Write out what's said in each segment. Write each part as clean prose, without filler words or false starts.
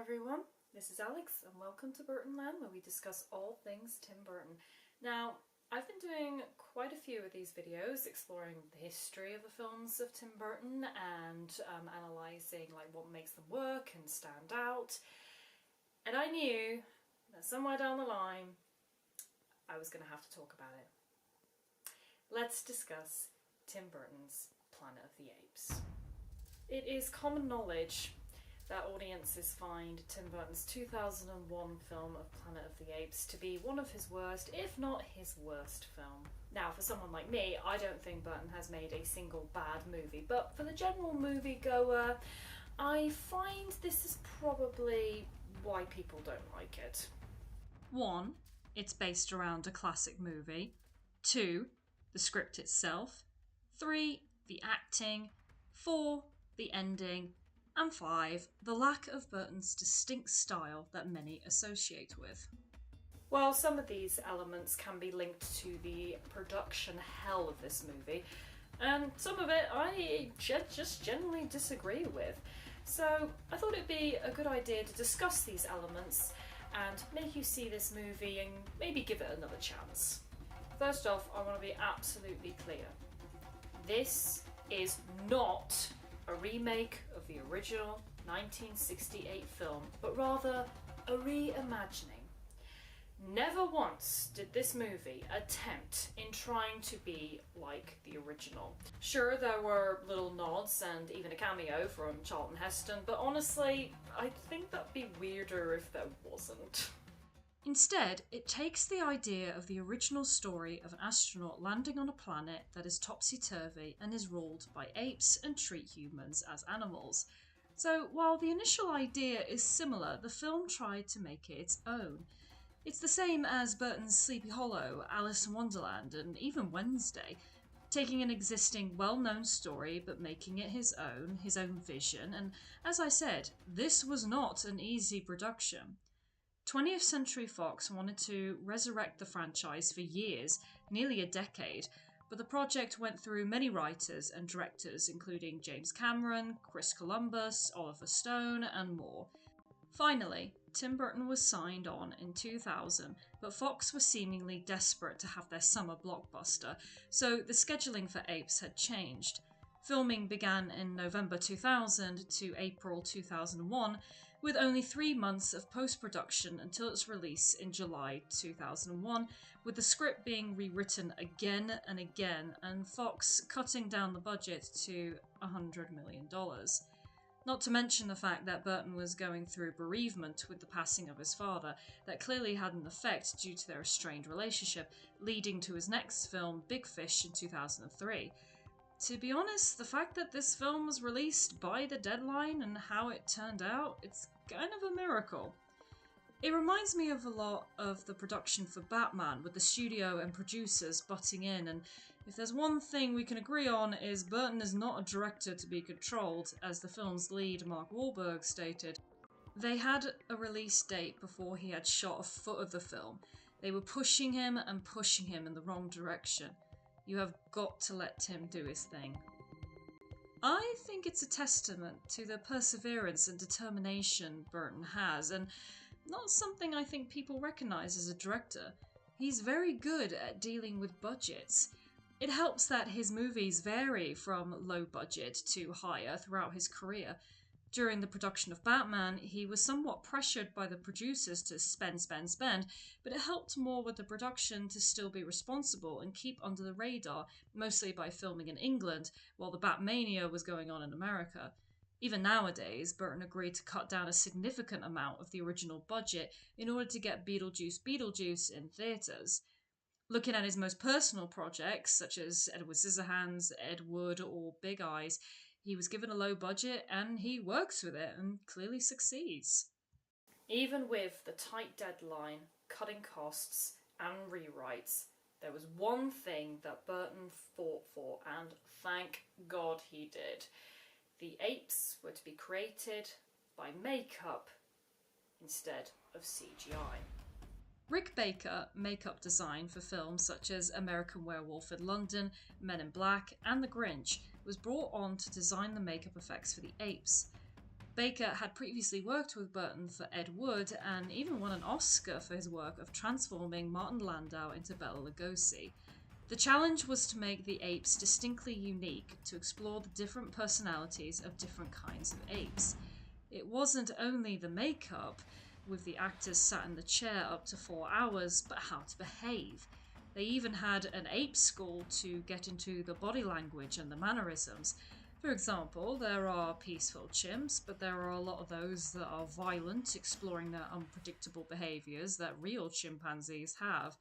everyone, this is Alex and welcome to Burton Land, where we discuss all things Tim Burton. Now, I've been doing quite a few of these videos exploring the history of the films of Tim Burton and analysing what makes them work and stand out. And I knew that somewhere down the line I was going to have to talk about it. Let's discuss Tim Burton's Planet of the Apes. It is common knowledge that audiences find Tim Burton's 2001 film of Planet of the Apes to be one of his worst, if not his worst film. Now, for someone like me, I don't think Burton has made a single bad movie, but for the general moviegoer, I find this is probably why people don't like it. 1. It's based around a classic movie. 2. The script itself. 3. The acting. 4. The ending. And 5. The lack of Burton's distinct style that many associate with. While some of these elements can be linked to the production hell of this movie, and some of it I just generally disagree with. So I thought it'd be a good idea to discuss these elements and make you see this movie and maybe give it another chance. First off, I want to be absolutely clear. This is not a remake of the original 1968 film, but rather a reimagining. Never once did this movie attempt in trying to be like the original. Sure, there were little nods and even a cameo from Charlton Heston, but honestly, I think that'd be weirder if there wasn't. Instead, it takes the idea of the original story of an astronaut landing on a planet that is topsy-turvy and is ruled by apes and treat humans as animals. So while the initial idea is similar, the film tried to make it its own. It's the same as Burton's Sleepy Hollow, Alice in Wonderland, and even Wednesday, taking an existing well-known story but making it his own vision, and as I said, this was not an easy production. 20th Century Fox wanted to resurrect the franchise for years, nearly a decade, but the project went through many writers and directors including James Cameron, Chris Columbus, Oliver Stone, and more. Finally, Tim Burton was signed on in 2000, but Fox was seemingly desperate to have their summer blockbuster, so the scheduling for Apes had changed. Filming began in November 2000 to April 2001, with only 3 months of post-production until its release in July 2001, with the script being rewritten again and again, and Fox cutting down the budget to $100 million. Not to mention the fact that Burton was going through bereavement with the passing of his father that clearly had an effect due to their strained relationship, leading to his next film, Big Fish, in 2003. To be honest, the fact that this film was released by the deadline and how it turned out, it's kind of a miracle. It reminds me of a lot of the production for Batman, with the studio and producers butting in, and if there's one thing we can agree on is Burton is not a director to be controlled, as the film's lead, Mark Wahlberg, stated. They had a release date before he had shot a foot of the film. They were pushing him in the wrong direction. You have got to let Tim do his thing. I think it's a testament to the perseverance and determination Burton has, and not something I think people recognise as a director. He's very good at dealing with budgets. It helps that his movies vary from low budget to higher throughout his career. During the production of Batman, he was somewhat pressured by the producers to spend, but it helped more with the production to still be responsible and keep under the radar, mostly by filming in England, while the Batmania was going on in America. Even nowadays, Burton agreed to cut down a significant amount of the original budget in order to get Beetlejuice in theatres. Looking at his most personal projects, such as Edward Scissorhands, Ed Wood, or Big Eyes, he was given a low budget and he works with it and clearly succeeds. Even with the tight deadline, cutting costs, and rewrites, there was one thing that Burton fought for, and thank God he did. The apes were to be created by makeup instead of CGI. Rick Baker, makeup design for films such as American Werewolf in London, Men in Black, and The Grinch, was brought on to design the makeup effects for the apes. Baker had previously worked with Burton for Ed Wood and even won an Oscar for his work of transforming Martin Landau into Bela Lugosi. The challenge was to make the apes distinctly unique, to explore the different personalities of different kinds of apes. It wasn't only the makeup, with the actors sat in the chair up to 4 hours, but how to behave. They even had an ape school to get into the body language and the mannerisms. For example, there are peaceful chimps, but there are a lot of those that are violent, exploring their unpredictable behaviours that real chimpanzees have.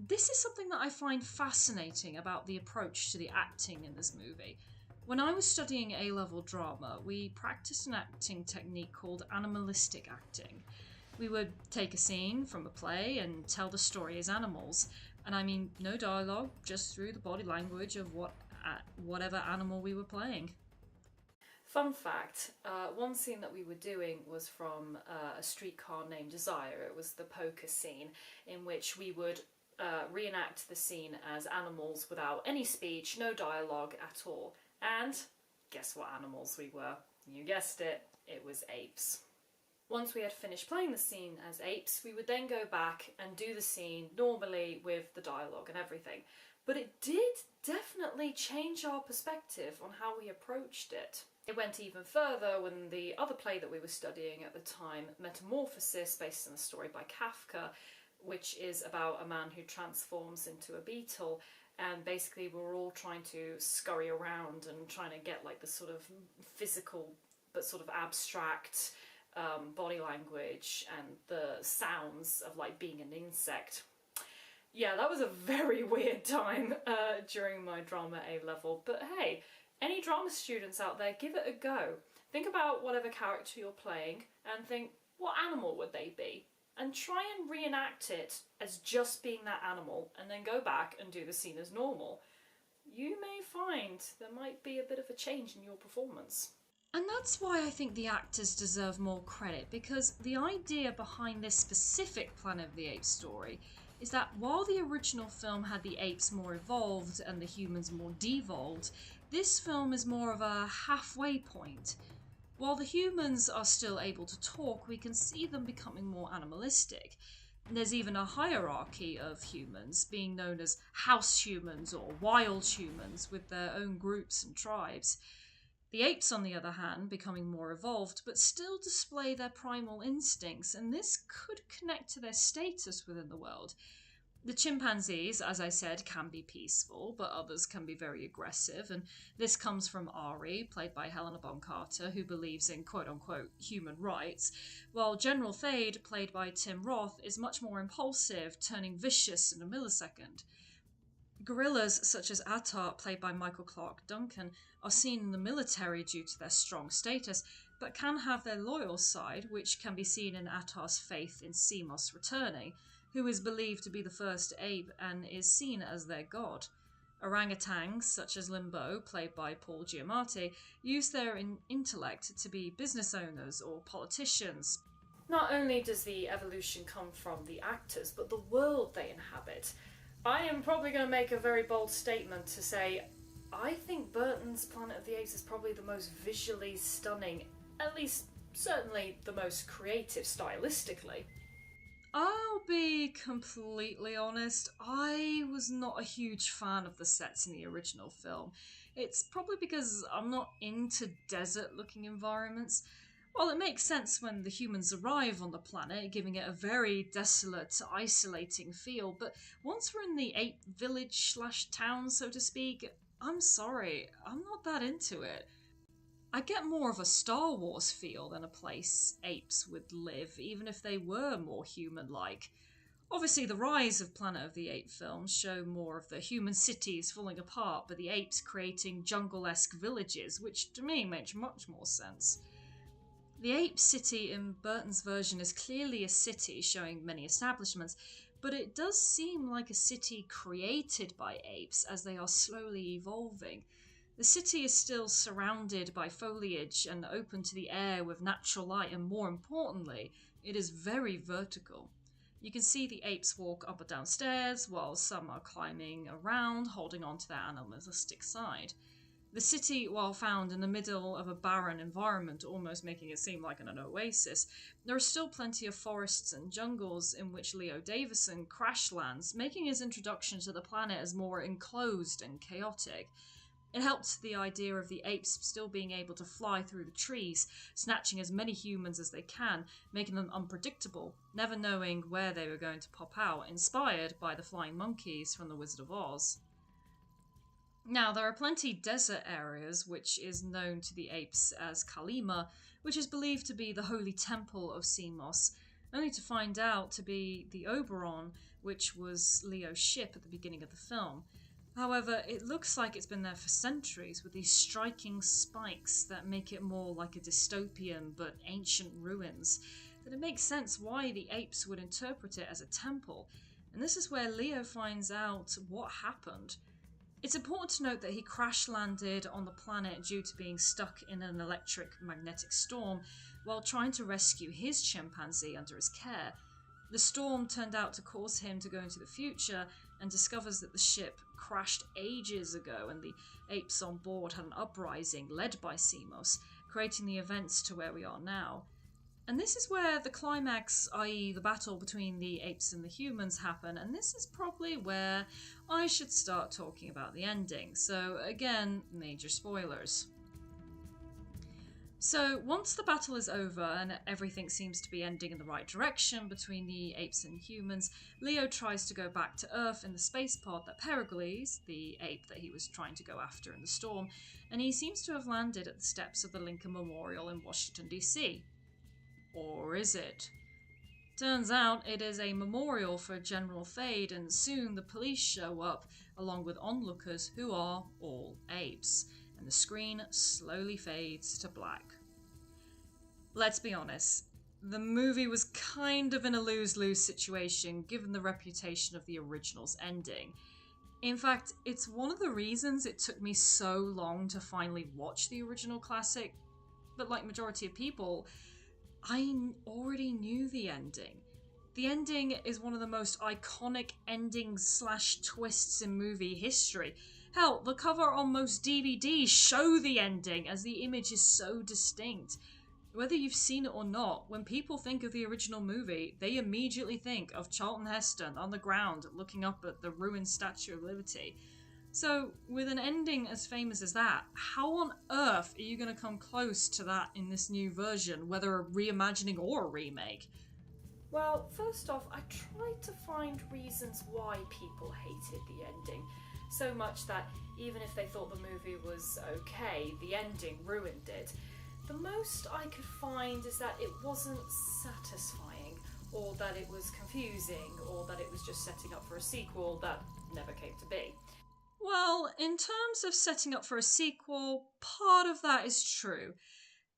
This is something that I find fascinating about the approach to the acting in this movie. When I was studying A-level drama, we practiced an acting technique called animalistic acting. We would take a scene from a play and tell the story as animals, and I mean no dialogue, just through the body language of whatever animal we were playing. Fun fact, one scene that we were doing was from A Streetcar Named Desire. It was the poker scene in which we would reenact the scene as animals without any speech, no dialogue at all. And guess what animals we were? You guessed it, it was apes. Once we had finished playing the scene as apes, we would then go back and do the scene normally with the dialogue and everything. But it did definitely change our perspective on how we approached it. It went even further when the other play that we were studying at the time, Metamorphosis, based on a story by Kafka, which is about a man who transforms into a beetle, and basically we're all trying to scurry around and trying to get like the sort of physical but sort of abstract body language and the sounds of like being an insect. Yeah, that was a very weird time during my drama A-level, but hey, any drama students out there, give it a go. Think about whatever character you're playing and think, what animal would they be? And try and reenact it as just being that animal, and then go back and do the scene as normal. You may find there might be a bit of a change in your performance. And that's why I think the actors deserve more credit, because the idea behind this specific Planet of the Apes story is that while the original film had the apes more evolved and the humans more devolved, this film is more of a halfway point. While the humans are still able to talk, we can see them becoming more animalistic. There's even a hierarchy of humans, being known as house humans or wild humans, with their own groups and tribes. The apes, on the other hand, becoming more evolved, but still display their primal instincts, and this could connect to their status within the world. The chimpanzees, as I said, can be peaceful, but others can be very aggressive, and this comes from Ari, played by Helena Bonham Carter, who believes in quote-unquote human rights, while General Thade, played by Tim Roth, is much more impulsive, turning vicious in a millisecond. Gorillas such as Attar, played by Michael Clarke Duncan, are seen in the military due to their strong status, but can have their loyal side, which can be seen in Attar's faith in Semos returning, who is believed to be the first ape and is seen as their god. Orangutans, such as Limbo, played by Paul Giamatti, use their intellect to be business owners or politicians. Not only does the evolution come from the actors, but the world they inhabit. I am probably going to make a very bold statement to say I think Burton's Planet of the Apes is probably the most visually stunning, at least certainly the most creative stylistically. I'll be completely honest, I was not a huge fan of the sets in the original film. It's probably because I'm not into desert-looking environments. While it makes sense when the humans arrive on the planet, giving it a very desolate, isolating feel, but once we're in the ape village/town, so to speak, I'm sorry, I'm not that into it. I get more of a Star Wars feel than a place apes would live, even if they were more human-like. Obviously, the rise of Planet of the Apes films show more of the human cities falling apart, but the apes creating jungle-esque villages, which to me makes much more sense. The ape city in Burton's version is clearly a city showing many establishments, but it does seem like a city created by apes as they are slowly evolving. The city is still surrounded by foliage and open to the air with natural light, and more importantly, it is very vertical. You can see the apes walk up or down stairs, while some are climbing around, holding on to their animalistic side. The city, while found in the middle of a barren environment, almost making it seem like an oasis, there are still plenty of forests and jungles in which Leo Davison crash lands, making his introduction to the planet as more enclosed and chaotic. It helped the idea of the apes still being able to fly through the trees, snatching as many humans as they can, making them unpredictable, never knowing where they were going to pop out, inspired by the flying monkeys from The Wizard of Oz. Now, there are plenty desert areas, which is known to the apes as Kalima, which is believed to be the holy temple of Semos, only to find out to be the Oberon, which was Leo's ship at the beginning of the film. However, it looks like it's been there for centuries, with these striking spikes that make it more like a dystopian but ancient ruins, that it makes sense why the apes would interpret it as a temple, and this is where Leo finds out what happened. It's important to note that he crash landed on the planet due to being stuck in an electric-magnetic storm while trying to rescue his chimpanzee under his care. The storm turned out to cause him to go into the future and discovers that the ship crashed ages ago and the apes on board had an uprising led by Semos, creating the events to where we are now. And this is where the climax, i.e. the battle between the apes and the humans, happen, and this is probably where I should start talking about the ending. So again, major spoilers. So once the battle is over and everything seems to be ending in the right direction between the apes and humans, Leo tries to go back to Earth in the space pod that Pericles, the ape that he was trying to go after in the storm, and he seems to have landed at the steps of the Lincoln Memorial in Washington, D.C. Or is it? Turns out it is a memorial for General Thade, and soon the police show up along with onlookers who are all apes, and the screen slowly fades to black. Let's be honest, the movie was kind of in a lose-lose situation given the reputation of the original's ending. In fact, it's one of the reasons it took me so long to finally watch the original classic, but like majority of people, I already knew the ending. The ending is one of the most iconic endings/twists in movie history. Hell, the cover on most DVDs show the ending as the image is so distinct. Whether you've seen it or not, when people think of the original movie, they immediately think of Charlton Heston on the ground looking up at the ruined Statue of Liberty. So, with an ending as famous as that, how on earth are you going to come close to that in this new version, whether a reimagining or a remake? Well, first off, I tried to find reasons why people hated the ending, so much that even if they thought the movie was okay, the ending ruined it. The most I could find is that it wasn't satisfying, or that it was confusing, or that it was just setting up for a sequel that never came to be. Well, in terms of setting up for a sequel, part of that is true.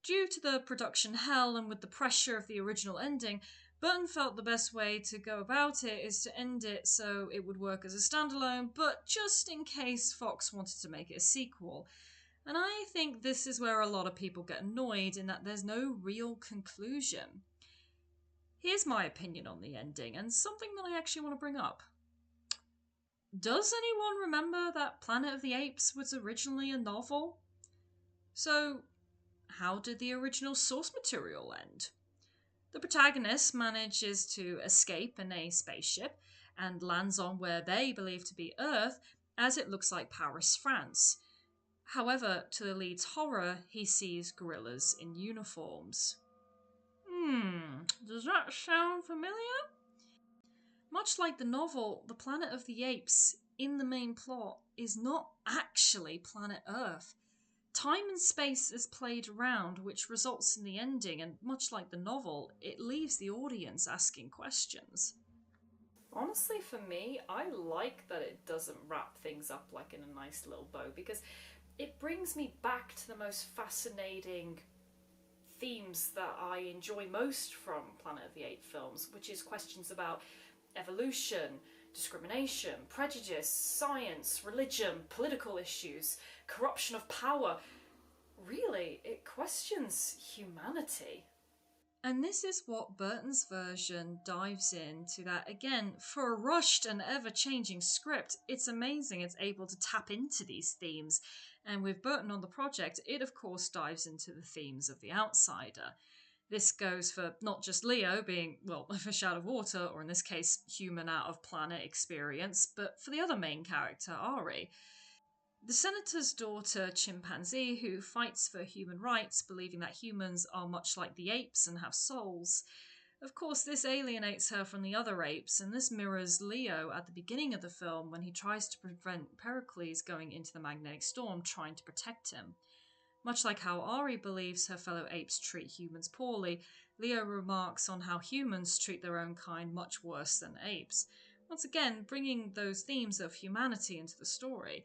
Due to the production hell and with the pressure of the original ending, Burton felt the best way to go about it is to end it so it would work as a standalone, but just in case Fox wanted to make it a sequel. And I think this is where a lot of people get annoyed in that there's no real conclusion. Here's my opinion on the ending, and something that I actually want to bring up. Does anyone remember that Planet of the Apes was originally a novel? So, how did the original source material end? The protagonist manages to escape in a spaceship and lands on where they believe to be Earth, as it looks like Paris, France. However, to the lead's horror, he sees gorillas in uniforms. Does that sound familiar? Much like the novel, the Planet of the Apes, in the main plot, is not actually planet Earth. Time and space is played around, which results in the ending, and much like the novel, it leaves the audience asking questions. Honestly, for me, I like that it doesn't wrap things up like in a nice little bow, because it brings me back to the most fascinating themes that I enjoy most from Planet of the Apes films, which is questions about evolution, discrimination, prejudice, science, religion, political issues, corruption of power. Really, it questions humanity. And this is what Burton's version dives into that, again, for a rushed and ever-changing script, it's amazing it's able to tap into these themes. And with Burton on the project, it of course dives into the themes of the outsider. This goes for not just Leo being, well, a fish out of water, or in this case, human out of planet experience, but for the other main character, Ari. The senator's daughter, Chimpanzee, who fights for human rights, believing that humans are much like the apes and have souls. Of course, this alienates her from the other apes, and this mirrors Leo at the beginning of the film when he tries to prevent Pericles going into the magnetic storm, trying to protect him. Much like how Ari believes her fellow apes treat humans poorly, Leo remarks on how humans treat their own kind much worse than apes. Once again, bringing those themes of humanity into the story.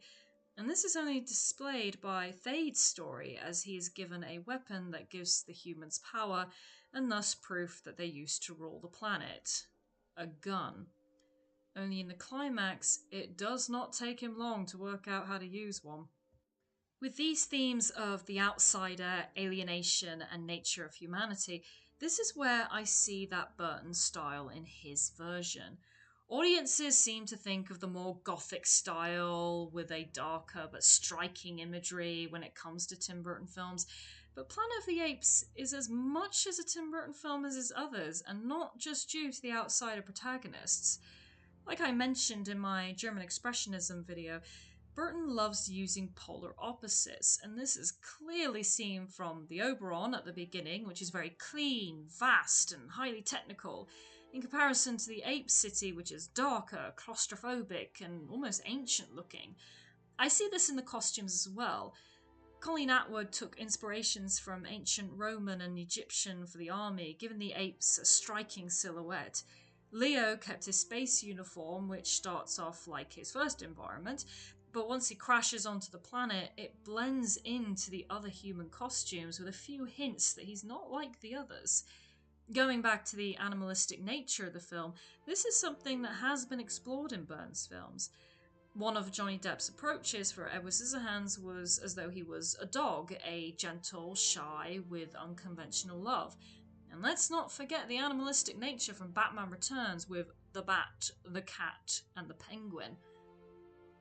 And this is only displayed by Thade's story, as he is given a weapon that gives the humans power, and thus proof that they used to rule the planet. A gun. Only in the climax, it does not take him long to work out how to use one. With these themes of the outsider, alienation, and nature of humanity, this is where I see that Burton style in his version. Audiences seem to think of the more gothic style with a darker but striking imagery when it comes to Tim Burton films, but Planet of the Apes is as much as a Tim Burton film as his others, and not just due to the outsider protagonists. Like I mentioned in my German Expressionism video, Burton loves using polar opposites, and this is clearly seen from the Oberon at the beginning, which is very clean, vast, and highly technical, in comparison to the Ape City, which is darker, claustrophobic, and almost ancient looking. I see this in the costumes as well. Colleen Atwood took inspirations from ancient Roman and Egyptian for the army, giving the apes a striking silhouette. Leo kept his space uniform, which starts off like his first environment, but once he crashes onto the planet, it blends into the other human costumes with a few hints that he's not like the others. Going back to the animalistic nature of the film, this is something that has been explored in Burton's films. One of Johnny Depp's approaches for Edward Scissorhands was as though he was a dog, a gentle, shy, with unconventional love. And let's not forget the animalistic nature from Batman Returns with the bat, the cat, and the penguin.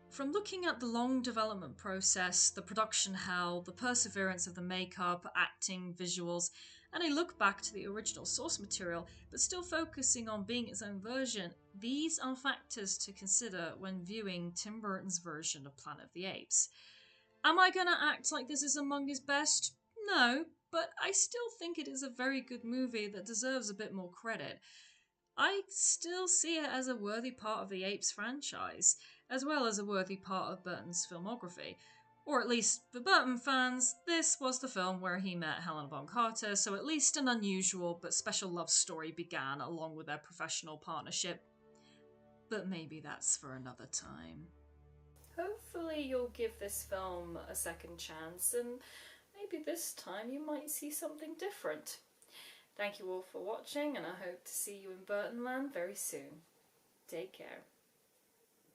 From looking at the long development process, the production hell, the perseverance of the makeup, acting, visuals, and a look back to the original source material, but still focusing on being its own version, these are factors to consider when viewing Tim Burton's version of Planet of the Apes. Am I gonna act like this is among his best? No, but I still think it is a very good movie that deserves a bit more credit. I still see it as a worthy part of the Apes franchise, as well as a worthy part of Burton's filmography. Or at least, for Burton fans, this was the film where he met Helena Bonham Carter, so at least an unusual but special love story began along with their professional partnership. But maybe that's for another time. Hopefully you'll give this film a second chance, and maybe this time you might see something different. Thank you all for watching, and I hope to see you in Burtonland very soon. Take care.